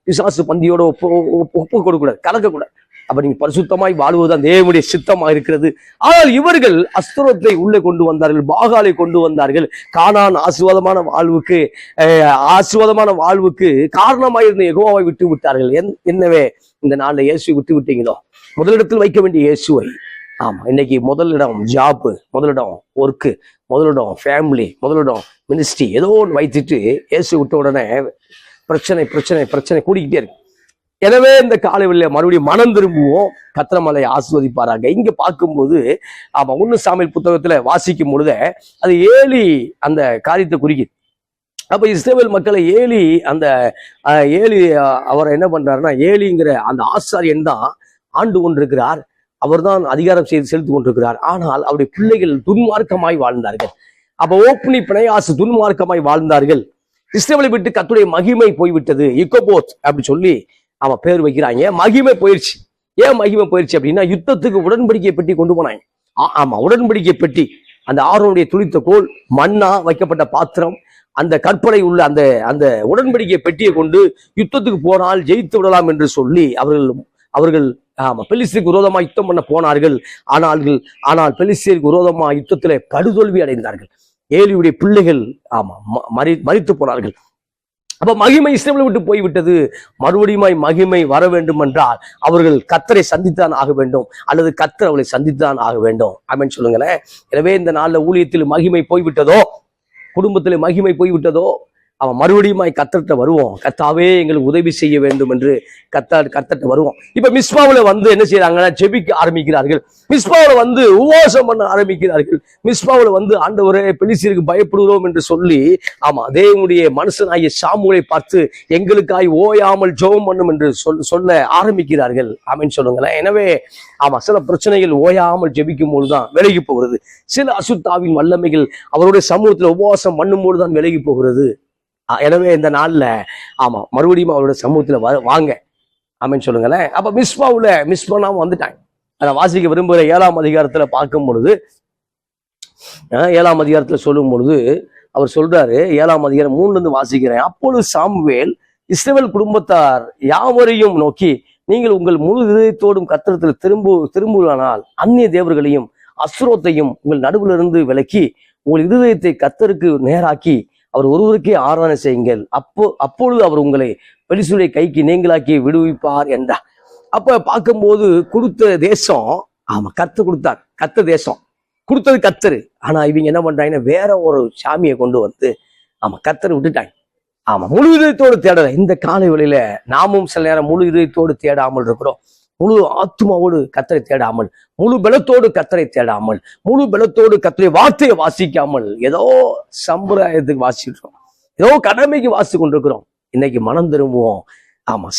பிசாசு பந்தியோட ஒப்பு கொடுக்கூடாது, கலக்கக்கூடாது. அப்ப நீங்க பரிசுத்தமாய் வாழ்வதுதான் தேவனுடைய சித்தமா இருக்கிறது. ஆனால் இவர்கள் அஸ்தரோத்தை உள்ளே கொண்டு வந்தார்கள், பாகாலை கொண்டு வந்தார்கள். கானான் ஆசீர்வாதமான வாழ்வுக்கு காரணமாயிருந்த யெகோவாவை விட்டு விட்டார்கள். என்னவே இந்த நாள்ல இயேசுவை விட்டு விட்டீங்களோ? முதலிடத்தில் வைக்க வேண்டிய இயேசுவை. இன்னைக்கு முதலிடம் ஜாப், முதலிடம் ஒர்க்கு, முதலிடம் ஃபேமிலி, முதலிடம் மினிஸ்ட்ரி, ஏதோ ஒன்று வைத்துட்டு இயேசு விட்ட உடனே பிரச்சனை பிரச்சனை பிரச்சனை கூடிக்கிட்டே இருக்கு. எனவே இந்த காலையில மறுபடியும் மனம் திரும்புவோம், கர்த்தர் ஆசீர்வதிப்பாராங்க. இங்க பார்க்கும்போது 1 சாமுவேல் புத்தகத்துல வாசிக்கும் பொழுது அது ஏலி அந்த காரியத்தை குறிக்குது. அப்ப இஸ்ரவேல் மக்களை ஏலி அவரை என்ன பண்றாருன்னா, ஏலிங்கிற அந்த ஆசாரியன் தான் ஆண்டு கொண்டிருக்கிறார். அவர் தான் அதிகாரம் செய்து செலுத்திக் கொண்டிருக்கிறார். ஆனால் அவருடைய பிள்ளைகள் துன்மார்க்கமாய் வாழ்ந்தார்கள். அப்ப ஓப்னி பிணையாசு துன்மார்க்கமாய் வாழ்ந்தார்கள். இஸ்ரவேலை விட்டு கர்த்தருடைய மகிமை போய்விட்டது, இக்கோபோத் அப்படி சொல்லி பேர் வைக்கிறாங்க. மகிமை போயிடுச்சு. ஏன் மகிமை போயிடுச்சு அப்படின்னா, யுத்தத்துக்கு உடன்படிக்கை பெட்டி கொண்டு போனாங்க. உடன்படிக்கை பெட்டி, அந்த ஆரோனுடைய துளித்த கோல், மண்ணா வைக்கப்பட்ட பாத்திரம், அந்த கற்பனை உள்ள அந்த அந்த உடன்படிக்கை பெட்டியை கொண்டு யுத்தத்துக்கு போனால் ஜெயித்து விடலாம் என்று சொல்லி அவர்கள் பெலிஸ்தருக்கு விரோதமா யுத்தம் பண்ண போனார்கள். ஆனால் பெலிஸ்தருக்கு விரோதமா யுத்தத்திலே படுதோல்வி அடைந்தார்கள். ஏலியுடைய பிள்ளைகள் மரித்து போனார்கள். அப்ப மகிமை இஸ்ரவேலை விட்டு போய்விட்டது. மறுபடியும் மகிமை வர வேண்டும் என்றால் அவர்கள் கர்த்தரை சந்தித்தான் ஆக வேண்டும், அல்லது கர்த்தர் அவளை சந்தித்தான் ஆக வேண்டும். ஆமென் சொல்லுங்களேன். எனவே இந்த நாள்ல ஊழியத்தில் மகிமை போய்விட்டதோ, குடும்பத்தில் மகிமை போய்விட்டதோ, மறுபடியும் கர்த்தர்கிட்ட வருவோம். கர்த்தாவே எங்களுக்கு உதவி செய்ய வேண்டும் என்று கர்த்தர்கிட்ட வருவோம். இப்ப மிஸ்பாவுல என்ன செய்யறாங்கன்னா, ஜெபிக்க ஆரம்பிக்கிறார்கள். மிஸ்பாவுல உபவாசம் பண்ண ஆரம்பிக்கிறார்கள். மிஸ்பாவுல ஆண்டவரே பெலிஸ்தருக்கு பயப்படுகிறோம் என்று சொல்லி தேவனுடைய மனுஷனாகிய சாமுவேலை பார்த்து எங்களுக்காய் ஓயாமல் ஜெபம் பண்ணும் என்று சொல்ல ஆரம்பிக்கிறார்கள். ஆமென் சொல்லுங்களேன். எனவே சில பிரச்சனைகள் ஓயாமல் ஜெபிக்கும் போதுதான் விலகி போகிறது. சில அசுத்தாவின் வல்லமைகள் அவருடைய சமூகத்துல உபவாசம் பண்ணும் போதுதான் விலகி போகிறது. எனவே இந்த நாள்ல மறுபடியும் அவருடைய சமூகத்துல வாங்க. ஆமென் சொல்லுங்களேன். அப்ப மிஸ் பண்ணாம வந்துட்டாங்க. அதை வாசிக்க விரும்புகிற 7ஆம் அதிகாரத்துல பார்க்கும் பொழுது, 7ஆம் அதிகாரத்துல சொல்லும் பொழுது அவர் சொல்றாரு, 7ஆம் அதிகாரம் 3 வாசிக்கிறேன். அப்பொழுது சாமுவேல் இஸ்ரவேல் குடும்பத்தார் யாவரையும் நோக்கி, நீங்கள் உங்கள் முழு இதயத்தோடும் கர்த்தரிடத்தில் திரும்புவானால் அந்நிய தேவர்களையும் அஸ்ரோத்தையும் உங்கள் நடுவிலிருந்து விலக்கி உங்கள் இருதயத்தை கர்த்தருக்கு நேராக்கி அவர் ஒருவருக்கே ஆராதனை செய்யுங்கள். அப்பொழுது அவர் உங்களை பெலிஸ்தருடைய கைக்கு நீங்களாக்கி விடுவிப்பார் என்றார். அப்ப பார்க்கும்போது கொடுத்த தேசம் கர்த்தர் கொடுத்தார். கர்த்தர் தேசம் கொடுத்தது கர்த்தர். ஆனா இவங்க என்ன பண்றாங்கன்னா, வேற ஒரு சாமியை கொண்டு கர்த்தரை விட்டுட்டாங்க. முழு இதயத்தோடு தேடல. இந்த காலை வேளையில நாமும் சில நேரம் முழு இதயத்தோடு தேடாமல் இருக்கிறோம். முழு ஆத்மாவோடு கர்த்தரை தேடாமல், முழு பலத்தோடு கர்த்தரை தேடாமல், முழு பலத்தோடு கர்த்தருடைய வார்த்தையை வாசிக்காமல், ஏதோ சம்பிரதாயத்துக்கு வாசிக்கிறோம், ஏதோ கடமைக்கு வாசித்து கொண்டிருக்கிறோம். இன்னைக்கு மனம் திரும்புவோம்.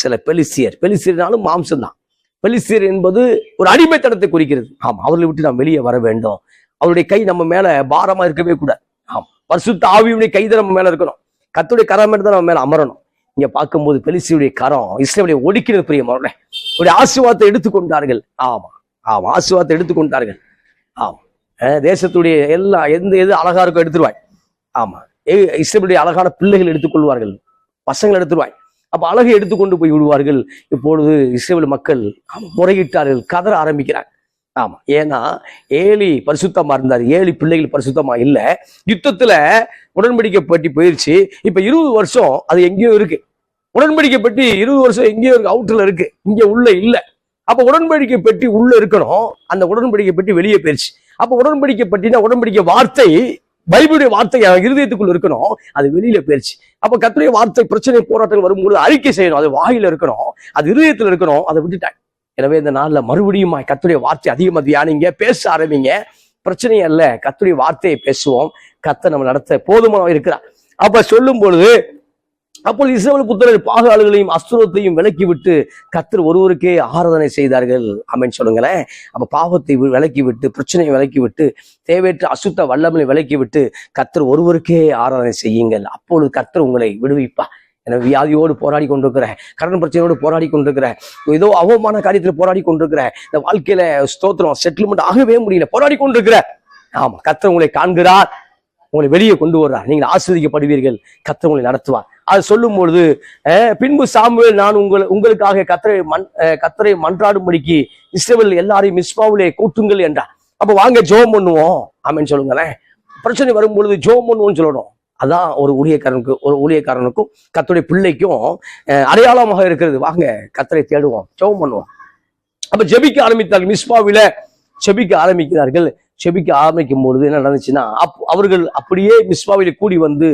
சில பெலிஸ்தியர்னாலும் மாம்சம்தான். பெலிஸ்தியர் என்பது ஒரு அடிமைத்தனத்தை குறிக்கிறது. அவர்களை விட்டு நாம் வெளியே வர வேண்டும். அவருடைய கை நம்ம மேல பாரமா இருக்கவே கூடாது. பரிசுத்த ஆவியுடைய கை தான் நம்ம மேல இருக்கணும். கர்த்தருடைய கரம் தான் நம்ம மேல அமரணும். இங்க பார்க்கும்போது பெலிஸ்தருடைய கரம் இஸ்ரவேலை ஒடுக்கினது பிரியமானவர்களே. அவருடைய ஆசீர்வாதத்தை எடுத்துக்கொண்டார்கள். ஆசீர்வாதத்தை எடுத்துக்கொண்டார்கள். தேசத்துடைய எது அழகா இருக்கோ எடுத்துருவாய். இஸ்ரவேலுடைய அழகான பிள்ளைகள் எடுத்துக்கொள்வார்கள், பசங்களை எடுத்துருவாய். அப்ப அழகை எடுத்துக்கொண்டு போய் விடுவார்கள். இப்பொழுது இஸ்ரவேல் மக்கள் முறையிட்டார்கள், கதற ஆரம்பிக்கிறார். ஏன்னா ஏலி பரிசுத்தமா இருந்தார், ஏலி பிள்ளைகள் பரிசுத்தமா இல்ல. யுத்தத்துல உடன்படிக்கை பெட்டி போயிருச்சு. இப்ப 20 வருஷம் அது எங்கேயோ இருக்கு. உடன்படிக்கை பெட்டி 20 வருஷம் எங்கேயோ இருக்கு, அவுட்ல இருக்கு, இங்க உள்ள இல்ல. அப்ப உடன்படிக்கை பெட்டி உள்ள இருக்கணும், அந்த உடன்படிக்கை பெட்டி வெளியே போயிருச்சு. அப்ப உடன்படிக்கை பெட்டினா உடன்படிக்கை வார்த்தை, பைபிளுடைய வார்த்தை இருதயத்துக்குள்ள இருக்கணும், அது வெளியில போயிருச்சு. அப்ப கர்த்தருடைய வார்த்தை பிரச்சனை போராட்டங்கள் வரும்போது அறிக்கை செய்யணும், அது வாயில இருக்கணும், அது இருதயத்துல இருக்கணும். அதை விட்டுட்டாங்க. எனவே இந்த நாள்ல மறுபடியும் கர்த்தருடைய வார்த்தை அதிகமா தியானிங்க, பேச ஆரம்பிங்க. பிரச்சனையே அல்ல, கர்த்தருடைய வார்த்தையை பேசுவோம். கர்த்தர் நம்ம நடத்த போதுமானவராக இருக்கிறார். அப்ப சொல்லும் பொழுது, அப்பொழுது இஸ்ரவேல் புத்திரர் பாகால்களையும் அஸ்தரோத்தையும் விலக்கி விட்டு கர்த்தர் ஒருவருக்கே ஆராதனை செய்தார்கள். ஆமென் சொல்லுங்களேன். அப்ப பாவத்தை விலக்கி விட்டு, பிரச்சனையை விலக்கி விட்டு, தேவையற்ற அசுத்த வல்லமை விலக்கி விட்டு கர்த்தர் ஒருவருக்கே ஆராதனை செய்யுங்கள். அப்பொழுது கர்த்தர் உங்களை விடுவிப்பா. எனவே வியாதியோடு போராடி கொண்டிருக்கிற, கடன் பிரச்சனையோடு போராடி கொண்டிருக்கிற, ஏதோ அவமான காரியத்துல போராடி கொண்டிருக்கிற, இந்த வாழ்க்கையில ஸ்தோத்திரம் செட்டில்மெண்ட் ஆகவே முடியல போராடி கொண்டிருக்கிற, ஆமா கர்த்தர் உங்களை காண்கிறார், உங்களை வெளியே கொண்டு வர்றார், நீங்கள் ஆசீர்வதிக்கப்படுவீர்கள், கர்த்தர் உங்களை நடத்துவார். அது சொல்லும் பொழுது பின்பு சாமுவேல் நான் உங்களுக்காக கர்த்தரை மன்றாடும்படிக்கு இஸ்ரவேல் எல்லாரையும் மிஸ்பாவிலே கூட்டுங்கள் என்றார். அப்ப வாங்க ஜெபம் பண்ணுவோம் ஆமென் சொல்லுங்களேன். பிரச்சனை வரும்பொழுது ஜெபம் பண்ணுவோம்னு சொல்லணும். அதான் ஒரு ஊழியக்காரனுக்கும் கர்த்தருடைய பிள்ளைக்கும் அடையாளமாக இருக்கிறது. வாங்க கர்த்தரை தேடுவோம், ஜெபம் பண்ணுவோம். அப்ப ஜெபிக்க ஆரம்பித்தார்கள், மிஸ்பாவில ஜெபிக்க ஆரம்பிக்கிறார்கள். ஜெபிக்க ஆரம்பிக்கும் பொழுது என்ன நடந்துச்சுன்னா, அவர்கள் அப்படியே மிஸ்பாவிலே கூடி வந்து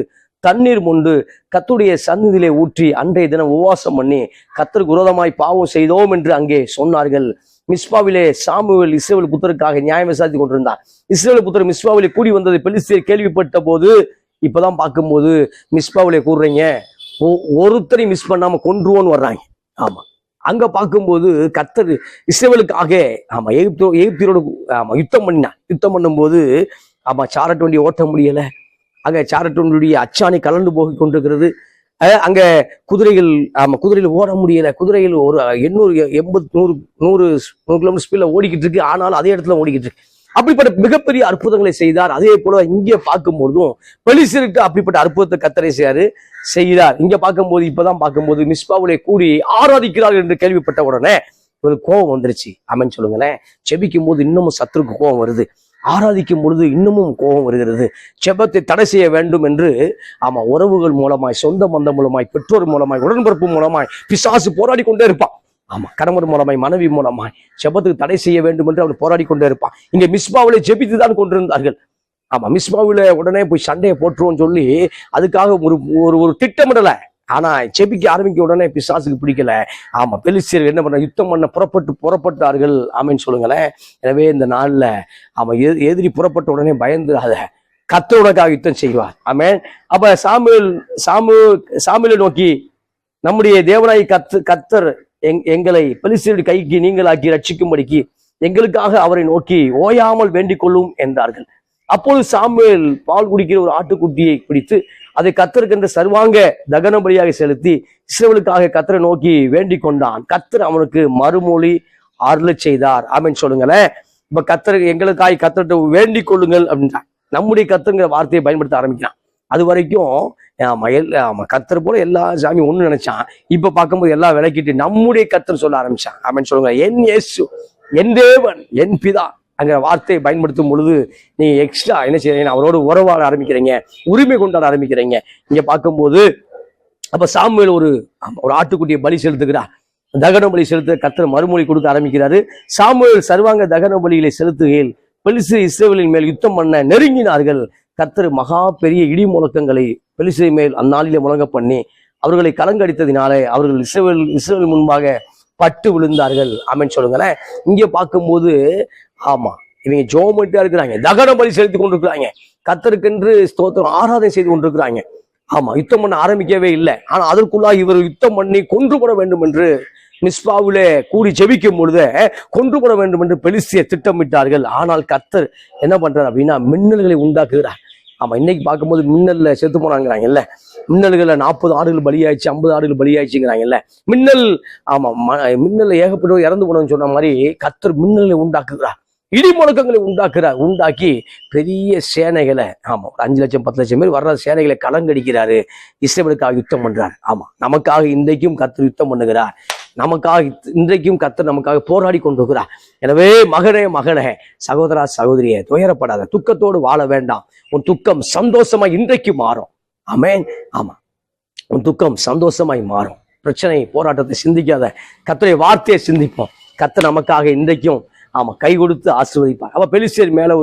தண்ணீர் மொண்டு கர்த்தருடைய சந்நிதியிலே ஊற்றி அன்றைய தினம் உபவாசம் பண்ணி கர்த்தருக்கு விரோதமாய் பாவம் செய்தோம் என்று அங்கே சொன்னார்கள். மிஸ்பாவிலே சாமுவேல் இஸ்ரவேல் புத்தருக்காக நியாயம் விசாரித்துக் கொண்டிருந்தார். இஸ்ரவேல் புத்தர் மிஸ்பாவிலே கூடி வந்ததை பெலிஸ்தியர் கேள்விப்பட்ட போது, இப்பதான் பார்க்கும்போது மிஸ்பாவிலே கூடுறீங்க, ஒருத்தரை மிஸ் பண்ணாம கொன்றுவோன்னு வர்றாங்க. ஆமா, அங்க பார்க்கும்போது கர்த்தர் இஸ்ரவேலுக்காக ஆமா எகிப்தியரோடு ஆமா யுத்தம் பண்ணும்போது ஆமா சாரட் வண்டி ஓட்ட முடியல. அங்க சாரட் வண்டியுடைய அச்சாணி கலந்து போய் கொண்டிருக்கிறது. அங்க குதிரைகள் குதிரையில் ஓட முடியல. குதிரைகள் ஒரு 800-100 கிலோமீட்டர் ஸ்பீட்ல ஓடிக்கிட்டு இருக்கு. ஆனாலும் அதே இடத்துல ஓடிக்கிட்டு இருக்கு. அப்படிப்பட்ட மிகப்பெரிய அற்புதங்களை செய்தார். அதே போல இங்கே பார்க்கும்போதும் பெலிஸ்தருக்கு அப்படிப்பட்ட அற்புதத்தை கர்த்தர் செய்தார். இங்க பார்க்கும்போது இப்பதான் பார்க்கும்போது மிஸ்பாவிலே கூடி ஆராதிக்கிறார்கள் என்று கேள்விப்பட்ட உடனே ஒரு கோபம் வந்துருச்சு. ஆமென் சொல்லுங்களேன். செபிக்கும் போது இன்னமும் சத்துருக்கு கோபம் வருது, ஆராதிக்கும் பொழுது இன்னமும் கோபம் வருகிறது. செபத்தை தடை செய்ய வேண்டும் என்று உறவுகள் மூலமாய், சொந்த பந்தம் மூலமாய், பெற்றோர் மூலமாய், உடன்பிறப்பு மூலமாய் பிசாசு போராடி கொண்டே இருப்பான். கணவர் மூலமாய், மனைவி மூலமாய் செபத்துக்கு தடை செய்ய வேண்டும் என்று அவர் போராடி கொண்டே இருப்பான். இங்க மிஸ்பாவிலே ஜெபித்து தான் கொண்டிருந்தார்கள். மிஸ்பாவில உடனே போய் சண்டையை போட்டுருவோம் சொல்லி அதுக்காக ஒரு திட்டமிடல. ஆனா ஜெபிக்க ஆரம்பிக்க உடனே பிசாசுக்கு பிடிக்கல. பெலிஸ்தியர்கள் என்ன பண்ண, யுத்தம் பண்ண புறப்பட்டார்கள். ஆமென் சொல்லுங்களேன். எனவே இந்த நாள்ல எதிரி புறப்பட்ட உடனே பயந்துடாத, கர்த்தருக்காக யுத்தம் செய்வார். ஆமென். அப்ப சாமுவேலை நோக்கி, நம்முடைய தேவனாய் கர்த்தர் எங்களை பெலிஸ்தியருடைய கைக்கு நீங்களாக்கி ரட்சிக்கும்படிக்கு எங்களுக்காக அவரை நோக்கி ஓயாமல் வேண்டிக் கொள்ளும் என்றார்கள். அப்போது சாமுவேல் பால் குடிக்கிற ஒரு ஆட்டுக்குட்டியை பிடித்து அதை கர்த்தருக்கென்று சர்வாங்க தகன பலியாக செலுத்தி இஸ்ரவேலுக்காக கர்த்தரை நோக்கி வேண்டிக் கொண்டான். கர்த்தர் அவனுக்கு மறுமொழி அருளச் செய்தார். ஆமென் சொல்லுங்களேன். இப்ப எங்களுக்காக கர்த்தர்கிட்ட வேண்டிக் கொள்ளுங்கள் அப்படின்னா நம்முடைய கர்த்தருங்கிற வார்த்தையை பயன்படுத்த ஆரம்பிக்கிறான். அது வரைக்கும் கர்த்தர் போல எல்லா சாமியும் ஒண்ணு நினைச்சான். இப்ப பார்க்கும்போது எல்லாம் விளக்கிட்டு நம்முடைய கர்த்தர் சொல்ல ஆரம்பிச்சான். ஆமென் சொல்லுங்க. என் இயேசு, என் தேவன், என் பிதா அங்கிற வார்த்தையை பயன்படுத்தும் பொழுது நீங்க எக்ஸ்ட்ரா என்ன செய்றீங்க, அவரோட உறவாட ஆரம்பிக்கிறீங்க, உரிமை கொண்டாட ஆரம்பிக்கிறீங்க. இங்க பார்க்கும்போது அப்ப சாமுவேல் ஒரு ஆட்டுக்குட்டியை பலி செலுத்துகிறார். தகன பலி செலுத்த கர்த்தர் மறுமொழி கொடுக்க ஆரம்பிக்கிறாரு. சாமுவேல் சர்வாங்க தகன பலிகளை செலுத்துகையில் பெலிஸ்தர் இஸ்ரவேலின் மேல் யுத்தம் பண்ண நெருங்கினார்கள். கர்த்தர் மகா பெரிய இடி முழக்கங்களை பெலிஸ்தர் மேல் அந்நாளிலே முழங்க பண்ணி அவர்களை கலங்கடித்ததினாலே அவர்கள் இஸ்ரவேல் முன்பாக பட்டு விழுந்தார்கள். ஆமென் சொல்லுங்களேன். இங்க பார்க்கும்போது இவங்க ஜோமட்டா இருக்கிறாங்க, தகன பலி செலுத்தி கொண்டிருக்கிறாங்க, கர்த்தருக்கென்று ஸ்தோத்திரம் ஆராதனை செய்து கொண்டிருக்கிறாங்க. யுத்தம் பண்ண ஆரம்பிக்கவே இல்லை. ஆனா அதற்குள்ளாக இவர் யுத்தம் பண்ணி கொன்று போட வேண்டும் என்று மிஸ்பாவிலே கூடி ஜெபிக்கும் பொழுது கொன்று போட வேண்டும் என்று பெலிஸ்தியர் திட்டமிட்டார்கள். ஆனால் கர்த்தர் என்ன பண்றார் அப்படின்னா மின்னல்களை உண்டாக்குகிறார். இன்னைக்கு பார்க்கும்போது மின்னல்ல செத்து போனாங்கிறாங்கல்ல, மின்னல்களை 40 ஆடுகள் பலியாயிடுச்சு, 50 ஆடுகள் பலியாயிடுச்சுங்கிறாங்கல்ல. மின்னல் ஏகப்பட்டவர் இறந்து போனோம்னு சொன்ன மாதிரி கர்த்தர் மின்னல்களை உண்டாக்குகிறார், இடி முழக்கங்களை உண்டாக்கி பெரிய சேனைகளை 5 லட்சம் 10 லட்சம் பேர் வர்ற சேனைகளை கலங்கடிக்கிறாரு. இஸ்ரவேலுக்காக யுத்தம் பண்றார். நமக்காக இன்றைக்கும் கர்த்தர் யுத்தம் பண்ணுகிறார். இன்றைக்கும் கர்த்தர் நமக்காக போராடி கொண்டிருக்கிறார். எனவே மகனே சகோதரா சகோதரியே, துயரப்படாத, துக்கத்தோடு வாழ வேண்டாம். உன் துக்கம் சந்தோஷமாய் இன்றைக்கு மாறும். ஆமென். உன் துக்கம் சந்தோஷமாய் மாறும். பிரச்சனை போராட்டத்தை சிந்திக்காத, கர்த்தருடைய வார்த்தையை சிந்திப்போம். கர்த்தர் நமக்காக இன்றைக்கும் கை கொடுத்து ஆசீர்வதிப்பார். பெலிஸ்தியர் மேல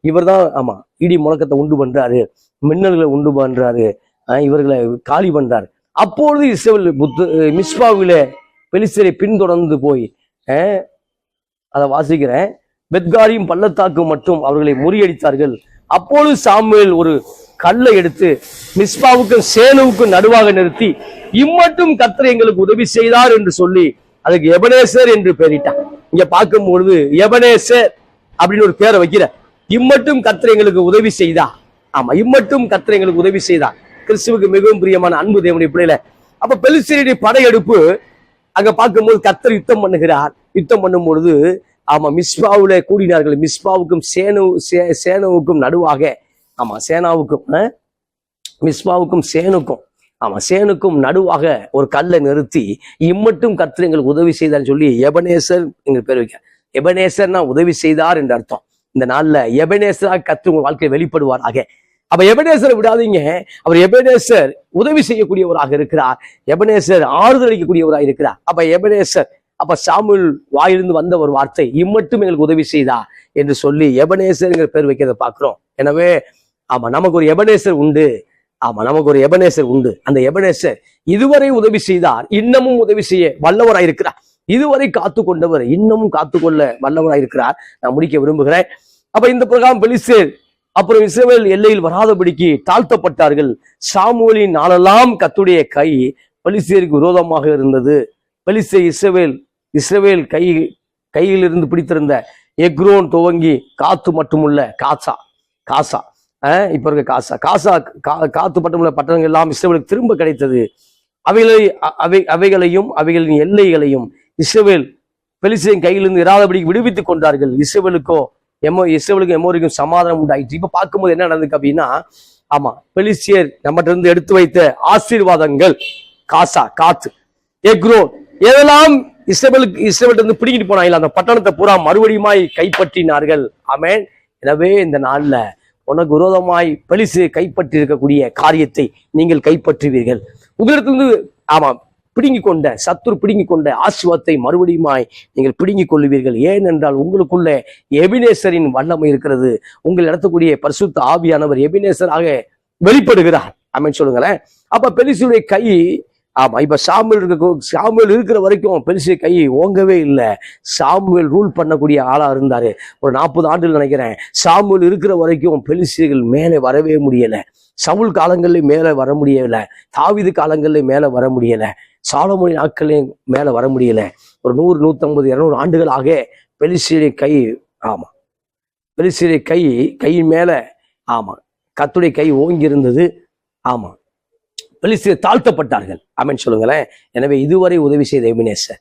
இவர் தான் இடி முழக்கத்தை உண்டு பண்றாரு, மின்னல்களை உண்டு பண்றாரு, இவர்களை காலி பண்றாரு. அப்பொழுது இஸ்ரவேல் மிஸ்பாவில பெலிஸ்தியரை பின்தொடர்ந்து போய் அதை வாசிக்கிறேன், பெத்காரியும் பள்ளத்தாக்கு மட்டும் அவர்களை முறியடித்தார்கள். அப்பொழுது சாமுவேல் ஒரு கல்லை எடுத்து மிஸ்பாவுக்கும் சேனுவுக்கும் நடுவாக நிறுத்தி, இம்மட்டும் கர்த்தர் எங்களுக்கு உதவி செய்தார் என்று சொல்லி அதுக்கு எபனேசர் என்று பெயரிட்டார். இங்க பார்க்கும் பொழுது எபனேசர் அப்படின்னு ஒரு பேரை வைக்கிற, இம்மட்டும் கர்த்தர் எங்களுக்கு உதவி செய்தா. இம்மட்டும் கர்த்தர் எங்களுக்கு உதவி செய்தா. கிறிஸ்துவுக்கு மிகவும் பிரியமான அன்பு தேவனுடைய பிள்ளையில, அப்ப பெலிஸ்தீனுடைய படையெடுப்பு அங்க பார்க்கும்போது கர்த்தர் யுத்தம் பண்ணுகிறார். யுத்தம் பண்ணும் பொழுது ஆமா மிஸ்பாவுல கூடினார்கள். மிஸ்பாவுக்கும் சேனுவுக்கும் நடுவாக, ஆமா சேனாவுக்கும் மிஸ்பாவுக்கும் சேனுக்கும், ஆமா சேனுக்கும் நடுவாக ஒரு கல்லை நிறுத்தி இம்மட்டும் கர்த்தர் எங்களுக்கு உதவி செய்தார்னு சொல்லி எபனேசர் எங்களுக்கு பேர் வைக்க. எபனேசர்னா உதவி செய்தார் என்று அர்த்தம். இந்த நாள்ல எபனேசராக கர்த்தர் உங்க வாழ்க்கையை வெளிப்படுவாராக. அப்ப எபனேசரை விடாதீங்க. அவர் எபனேசர் உதவி செய்யக்கூடியவராக இருக்கிறார். எபனேசர் ஆறுதல் அளிக்கக்கூடியவராக இருக்கிறார். அப்ப எபனேசர், அப்ப சாமுவேல் வாயிலிருந்து வந்த ஒரு வார்த்தை இம்மட்டும் எங்களுக்கு உதவி செய்தா என்று சொல்லி எபனேசர்ங்கிற பேர் வைக்கிறத பாக்குறோம். எனவே ஆமா நமக்கு ஒரு எபனேசர் உண்டு. ஆமா நமக்கு ஒரு எபனேசர் உண்டு. அந்த எபனேசர் இதுவரை உதவி செய்தார், இன்னமும் உதவி செய்ய வல்லவராயிருக்கிறார். இதுவரை காத்து கொண்டவர் இன்னமும் காத்துக்கொள்ள வல்லவராயிருக்கிறார். நான் முடிக்க விரும்புகிறேன். அப்ப இந்த பிரகாரம் பெலிஸ்தேர் அப்புறம் இஸ்ரவேல் எல்லையில் வராதபடிக்கு தாழ்த்தப்பட்டார்கள். சாமுவேலின் நாளெல்லாம் கர்த்தருடைய கை பெலிஸ்தேருக்கு விரோதமாக இருந்தது. பெலிஸ்தேர் இஸ்ரவேல் கையிலிருந்து பிடித்திருந்த எக்ரோன் துவங்கி காத்து மட்டுமுள்ள காசா இப்ப இருக்க காத்து மட்டுமுள்ள பட்டணங்கள் எல்லாம் இஸ்ரவேலுக்கு திரும்ப கிடைத்தது. அவைகளையும் அவைகளின் எல்லைகளையும் இஸ்ரவேல் பெலிஸ்தேரின் கையிலிருந்து இராதபடிக்கு விடுவித்துக் கொண்டார்கள். இஸ்ரவேலுக்கும் எமோரிக்கும் சமாதானம் உண்டாயிடுச்சு. இப்ப பார்க்கும்போது என்ன நடந்துக்கு அப்படின்னா, ஆமா பெலிஸ்தியர் நம்மகிட்ட இருந்து எடுத்து வைத்த ஆசீர்வாதங்கள், காத்து எக்ரோன் எதெல்லாம் இஸ்ரவேல் இருந்து பிடிக்கிட்டு போனாங்க, அந்த பட்டணத்தை பூரா மறுபடியுமாய் கைப்பற்றினார்கள். ஆமென். எனவே இந்த நாள்ல உனக்கு விரோதமாய் பெலிஸ்தேர் கைப்பற்றி இருக்கக்கூடிய காரியத்தை நீங்கள் கைப்பற்றுவீர்கள். உங்களிடத்திலிருந்து ஆமா சத்துரு பிடுங்கி கொண்ட ஆசீர்வாதத்தை மறுபடியுமாய் நீங்கள் பிடுங்கிக் கொள்ளுவீர்கள். ஏனென்றால் உங்களுக்குள்ள எபினேசரின் வல்லமை இருக்கிறது. உங்கள் இடத்துக்கூடிய பரிசுத்த ஆவியானவர் எபினேசராக வெளிப்படுகிறார். ஆமென் சொல்லுங்களேன். அப்ப பெலிஸ்தருடைய கை, ஆமா இப்ப சாமுவேல் இருக்கிற வரைக்கும் பெலிஸ்தருடைய கை ஓங்கவே இல்லை. சாமுவேல் ரூல் பண்ணக்கூடிய ஆளா இருந்தாரு. ஒரு 40 ஆண்டுகள் நினைக்கிறேன். சாமுவேல் இருக்கிற வரைக்கும் பெலிஸ்தர்கள் மேலே வரவே முடியல. சவுல் காலங்கள்ல மேல வர முடியல. தாவீது காலங்கள்ல மேல வர முடியல. சாலமோனி நாட்களையும் மேல வர முடியல. ஒரு 100, 150, 200 ஆண்டுகளாக பெலிஸ்தருடைய கை, ஆமா பெலிஸ்தருடைய கையின் மேல ஆமா கர்த்தருடைய கை ஓங்கி இருந்தது. ஆமா பெலிஸ்தர் தாழ்த்தப்பட்டார்கள். ஆமென் சொல்லுங்களேன். எனவே இதுவரை உதவி செய்த எபினேசர்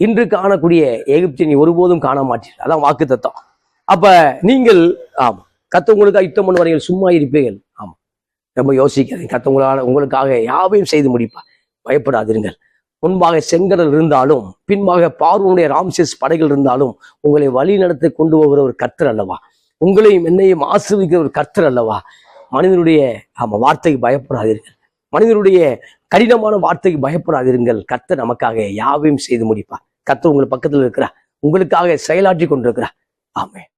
இன்று காணக்கூடிய எகிப்தினை ஒருபோதும் காண மாட்டீர்கள். அதான் வாக்கு தத்தம். அப்ப நீங்கள் ஆமா கர்த்தர் உங்களுக்காக யுத்தம் பண்ணுவார்கள், சும்மா இருப்பீர்கள். ஆமா ரொம்ப யோசிக்காதீங்க. கர்த்தர் உங்களுக்காக யாவையும் செய்து முடிப்பா. பயப்படாதீர்கள். முன்பாக செங்கடல் இருந்தாலும் பின்பாக பார்வோனுடைய ராம்சேஸ் படைகள் இருந்தாலும் உங்களை வழி நடத்தி கொண்டு போகிற ஒரு கர்த்தர் அல்லவா? உங்களையும் என்னையும் ஆசீர்வதிக்கிற ஒரு கர்த்தர் அல்லவா? மனிதனுடைய வார்த்தைக்கு பயப்படாதீர்கள். மனிதனுடைய கடினமான வார்த்தைக்கு பயப்படாதீர்கள். கர்த்தர் நமக்காக யாவையும் செய்து முடிப்பார். கர்த்தர் உங்கள் பக்கத்தில் இருக்கிறார். உங்களுக்காக செயலாற்றி கொண்டிருக்கிறார். ஆமென்.